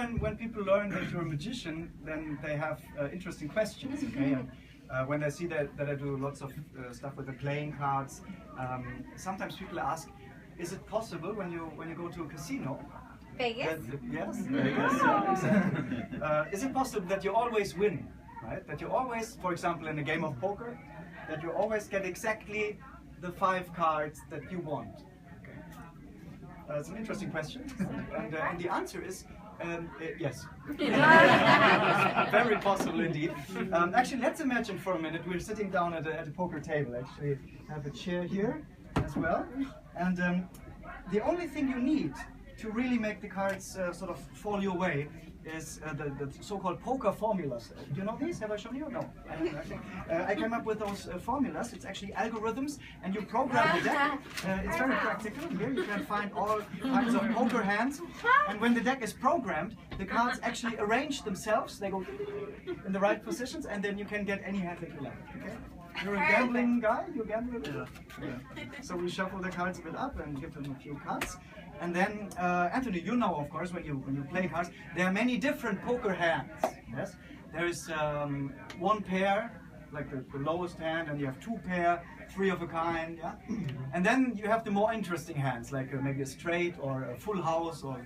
When people learn that you're a magician, then they have interesting questions, okay? And, when they see that I do lots of stuff with the playing cards, sometimes people ask, is it possible when you go to a casino? Vegas? Yes, Vegas. Is it possible that you always win, right? That you always, for example, in a game of poker, that you always get exactly the 5 cards that you want? Okay. It's an interesting question, and the answer is yes. Very possible indeed. Actually, let's imagine for a minute we're sitting down at a poker table. Actually, have a chair here as well, and the only thing you need to really make the cards sort of fall your way is the so-called poker formulas. Do you know these? Have I shown you? No. I came up with those formulas. It's actually algorithms, and you program the deck. It's very practical. Here you can find all kinds of poker hands, and when the deck is programmed, the cards actually arrange themselves. They go in the right positions, and then you can get any hand that you like. Okay? You're a gambling guy? You gamble a bit? Yeah. So we shuffle the cards a bit up and give them a few cards. And then, Anthony, you know, of course, when you play cards, there are many different poker hands. Yes, there is 1 pair, like the lowest hand, and you have 2 pair, 3 of a kind. Yeah, and then you have the more interesting hands, like maybe a straight or a full house or a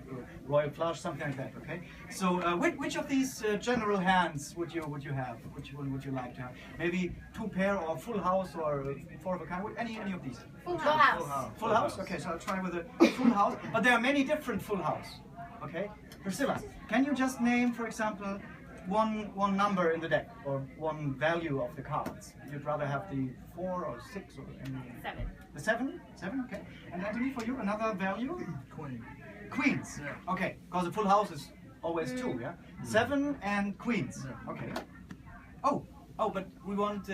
royal flush, something like that. Okay. So, which of these general hands would you have? Which one would you like to have? Maybe 2 pair or full house or 4 of a kind. Any of these? Full house. Full house? Okay, so I'll try with a full house. But there are many different full house. Okay? Priscilla, can you just name, for example, one number in the deck or one value of the cards? You'd rather have the 4 or 6 or any? 7. The 7? 7, okay. And Anthony, for you, another value? Queen. Queens. Yeah. Okay, because a full house is always 2, yeah? 7 and queens. Yeah. Okay. Oh, but we want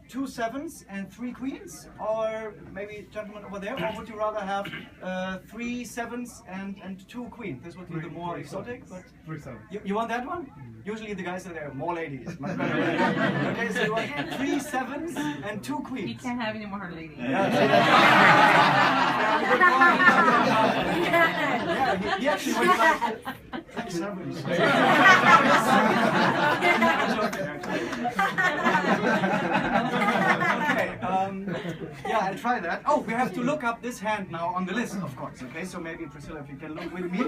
2 sevens and 3 queens, or maybe gentlemen over there, or would you rather have 3 sevens and 2 queens? This would be the more exotic, but 3 sevens. You want that one? Usually the guys are there, more ladies. Much better. Okay, so you want 3 sevens and 2 queens. You can't have any more ladies. Yeah, he actually went like 3 sevens. Okay, yeah, I'll try that. Oh, we have to look up this hand now on the list, of course. Okay, so maybe Priscilla, if you can look with me.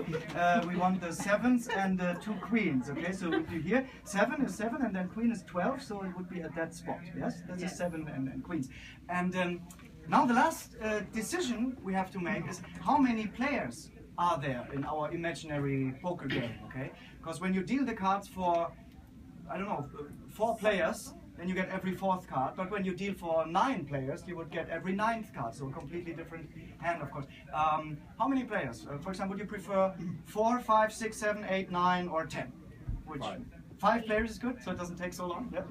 We want the sevens and 2 queens. Okay, so if you hear 7 is 7 and then queen is 12, so it would be at that spot. Yes, that's a 7 and queens. And now the last decision we have to make is how many players are there in our imaginary poker game. Okay, because when you deal the cards for, I don't know, 4 players, then you get every 4th card. But when you deal for 9 players, you would get every 9th card. So a completely different hand, of course. How many players? For example, would you prefer 4, 5, 6, 7, 8, 9, or 10? Which 5 players is good, so it doesn't take so long. Yep.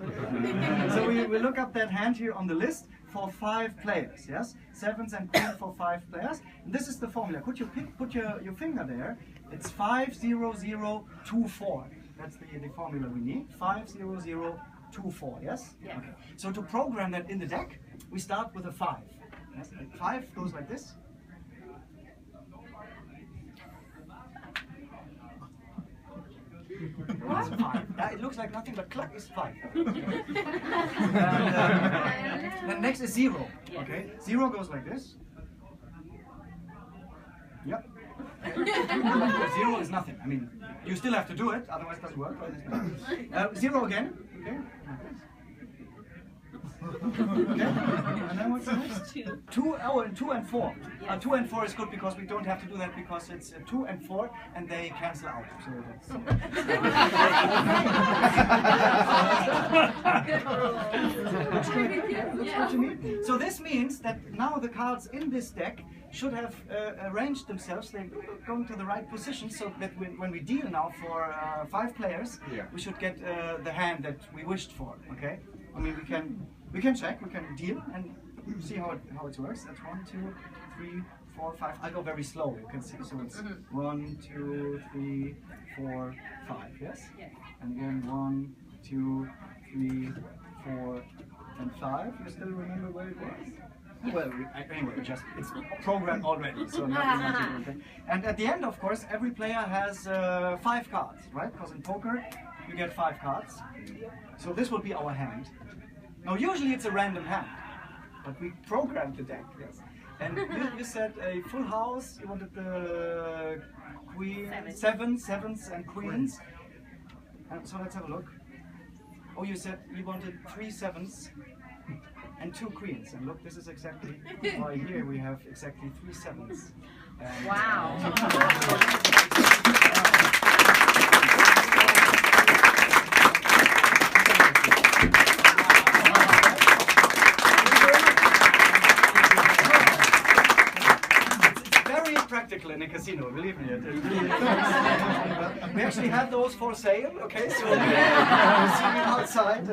So we look up that hand here on the list for 5 players. Yes, sevens and queen for 5 players. And this is the formula. Could you put your finger there? It's 50024. That's the formula we need. 50024. Yes. Yeah. Okay. So to program that in the deck, we start with a 5. Yes. 5 goes like this. It's 5. It looks like nothing, but cluck is 5. And then next is 0. Okay, 0 goes like this. Yep. 0 is nothing. I mean, you still have to do it, otherwise it doesn't work. 0 again. Okay. Okay. And then what's next? 2. Oh, and 2 and 4. 2 and 4 is good because we don't have to do that because it's 2 and 4 and they cancel out. So that's Looks good to me. So this means that now the cards in this deck should have arranged themselves. They go into the right position so that when we deal now for 5 players, we should get the hand that we wished for. Okay. I mean, we can check, we can deal and see how it works. That's 1, 2, 3, 4, 5. I go very slow. You can see. So it's 1, 2, 3, 4, 5. Yes. And again 1, 2, 3, 4, and 5. You still remember where it was? Well, anyway, just it's programmed already, so nothing much. Okay. And at the end, of course, every player has 5 cards, right? Because in poker, you get 5 cards. So this will be our hand. Now, usually it's a random hand, but we programmed the deck, yes. And you said a full house, you wanted the queen, sevens and queens. And so let's have a look. Oh, you said you wanted 3 sevens and 2 queens. And look, this is exactly why here we have exactly 3 sevens. And, wow. Practical in a casino, believe me. We actually have those for sale, okay? So see me outside.